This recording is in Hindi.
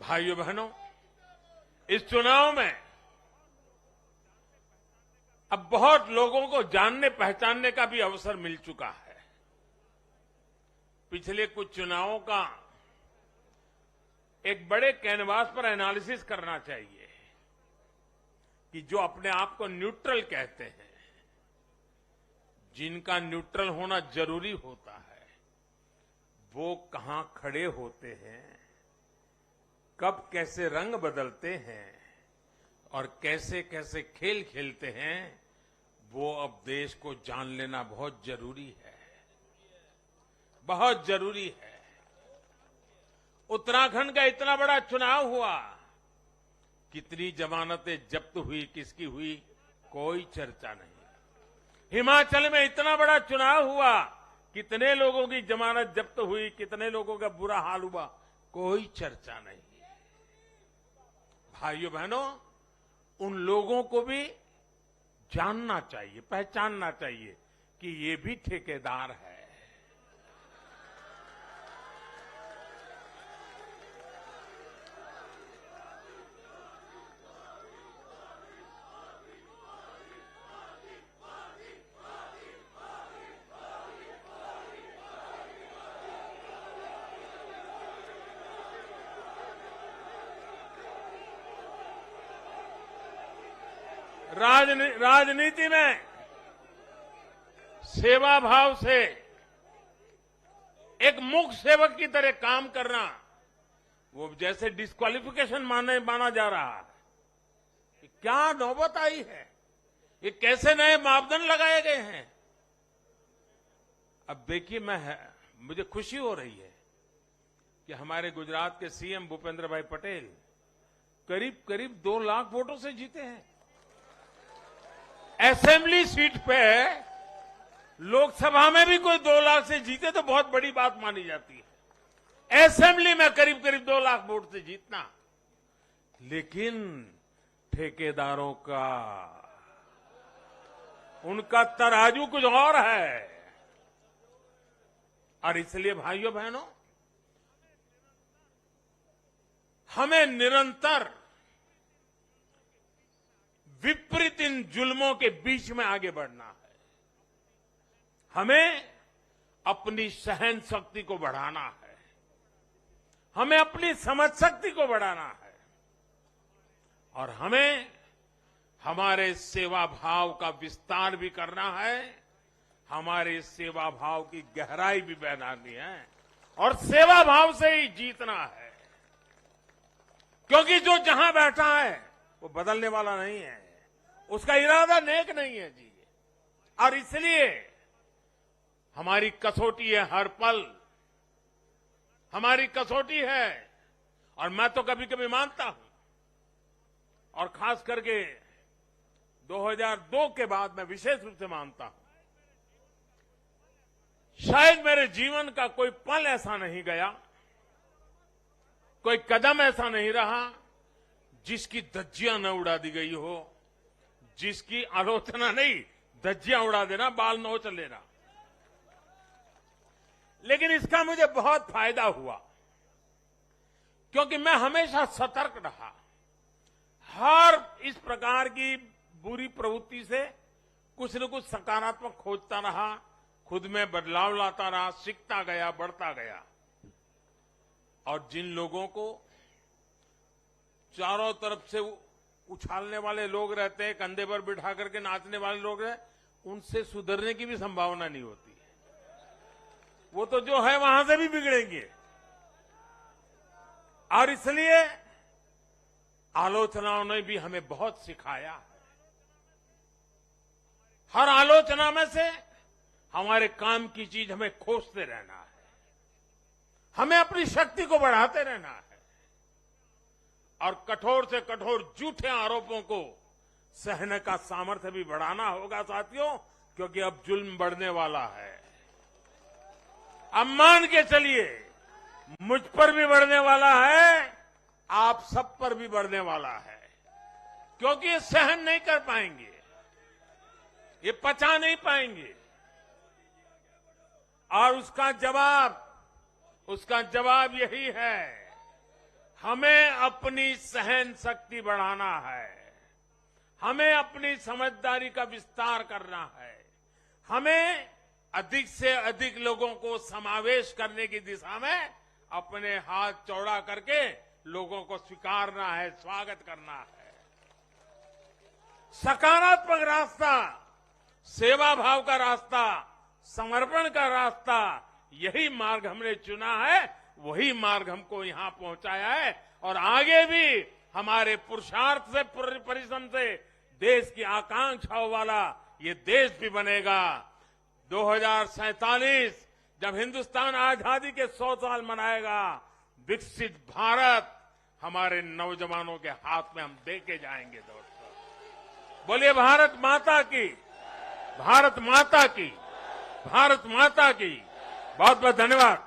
भाइयों बहनों, इस चुनाव में अब बहुत लोगों को जानने पहचानने का भी अवसर मिल चुका है। पिछले कुछ चुनावों का एक बड़े कैनवास पर एनालिसिस करना चाहिए कि जो अपने आप को न्यूट्रल कहते हैं, जिनका न्यूट्रल होना जरूरी होता है, वो कहां खड़े होते हैं, कब कैसे रंग बदलते हैं और कैसे कैसे खेल खेलते हैं, वो अब देश को जान लेना बहुत जरूरी है, बहुत जरूरी है। उत्तराखंड का इतना बड़ा चुनाव हुआ, कितनी जमानतें जब्त हुई, किसकी हुई, कोई चर्चा नहीं। हिमाचल में इतना बड़ा चुनाव हुआ, कितने लोगों की जमानत जब्त हुई, कितने लोगों का बुरा हाल हुआ, कोई चर्चा नहीं। भाइयों बहनों, उन लोगों को भी जानना चाहिए, पहचानना चाहिए कि ये भी ठेकेदार है। राजनीति में सेवा भाव से एक मूक सेवक की तरह काम करना, वो जैसे डिस्क्वालिफिकेशन माना जा रहा है। क्या नौबत आई है, ये कैसे नए मापदंड लगाए गए हैं। अब देखिए, मुझे खुशी हो रही है कि हमारे गुजरात के सीएम भूपेंद्र भाई पटेल करीब करीब 2 लाख वोटों से जीते हैं। असेंबली सीट पे लोकसभा में भी कोई 2 लाख से जीते तो बहुत बड़ी बात मानी जाती है। असेंबली में करीब करीब 2 लाख वोट से जीतना, लेकिन ठेकेदारों का, उनका तराजू कुछ और है। और इसलिए भाइयों बहनों, हमें निरंतर विपरीत इन जुल्मों के बीच में आगे बढ़ना है। हमें अपनी सहन शक्ति को बढ़ाना है, हमें अपनी समझ शक्ति को बढ़ाना है, और हमें हमारे सेवा भाव का विस्तार भी करना है, हमारे सेवा भाव की गहराई भी बढ़ानी है, और सेवा भाव से ही जीतना है। क्योंकि जो जहां बैठा है वो बदलने वाला नहीं है, उसका इरादा नेक नहीं है जी। और इसलिए हमारी कसौटी है, हर पल हमारी कसौटी है। और मैं तो कभी कभी मानता हूं, और खास करके 2002 के बाद मैं विशेष रूप से मानता हूं, शायद मेरे जीवन का कोई पल ऐसा नहीं गया, कोई कदम ऐसा नहीं रहा जिसकी धज्जियां न उड़ा दी गई हो, जिसकी आलोचना नहीं, धज्जियां उड़ा देना, बाल नोच लेना। लेकिन इसका मुझे बहुत फायदा हुआ, क्योंकि मैं हमेशा सतर्क रहा। हर इस प्रकार की बुरी प्रवृत्ति से कुछ न कुछ सकारात्मक खोजता रहा, खुद में बदलाव लाता रहा, सीखता गया, बढ़ता गया। और जिन लोगों को चारों तरफ से उछालने वाले लोग रहते हैं, कंधे पर बिठा करके नाचने वाले लोग रहते, उनसे सुधरने की भी संभावना नहीं होती है। वो तो जो है वहां से भी बिगड़ेंगे। और इसलिए आलोचनाओं ने भी हमें बहुत सिखाया है। हर आलोचना में से हमारे काम की चीज हमें खोजते रहना है, हमें अपनी शक्ति को बढ़ाते रहना है, और कठोर से कठोर झूठे आरोपों को सहने का सामर्थ्य भी बढ़ाना होगा साथियों, क्योंकि अब जुल्म बढ़ने वाला है। अब मान के चलिए, मुझ पर भी बढ़ने वाला है, आप सब पर भी बढ़ने वाला है, क्योंकि ये सहन नहीं कर पाएंगे, ये पचा नहीं पाएंगे। और उसका जवाब यही है, हमें अपनी सहन शक्ति बढ़ाना है, हमें अपनी समझदारी का विस्तार करना है, हमें अधिक से अधिक लोगों को समावेश करने की दिशा में अपने हाथ चौड़ा करके लोगों को स्वीकारना है, स्वागत करना है। सकारात्मक रास्ता, सेवा भाव का रास्ता, समर्पण का रास्ता, यही मार्ग हमने चुना है, वही मार्ग हमको यहां पहुंचाया है और आगे भी हमारे पुरुषार्थ से, परिश्रम से देश की आकांक्षाओं वाला ये देश भी बनेगा। 2047 जब हिंदुस्तान आजादी के 100 साल मनाएगा, विकसित भारत हमारे नौजवानों के हाथ में हम दे के जाएंगे। दोस्तों बोलिए भारत माता की, भारत माता की, भारत माता की। बहुत बहुत धन्यवाद।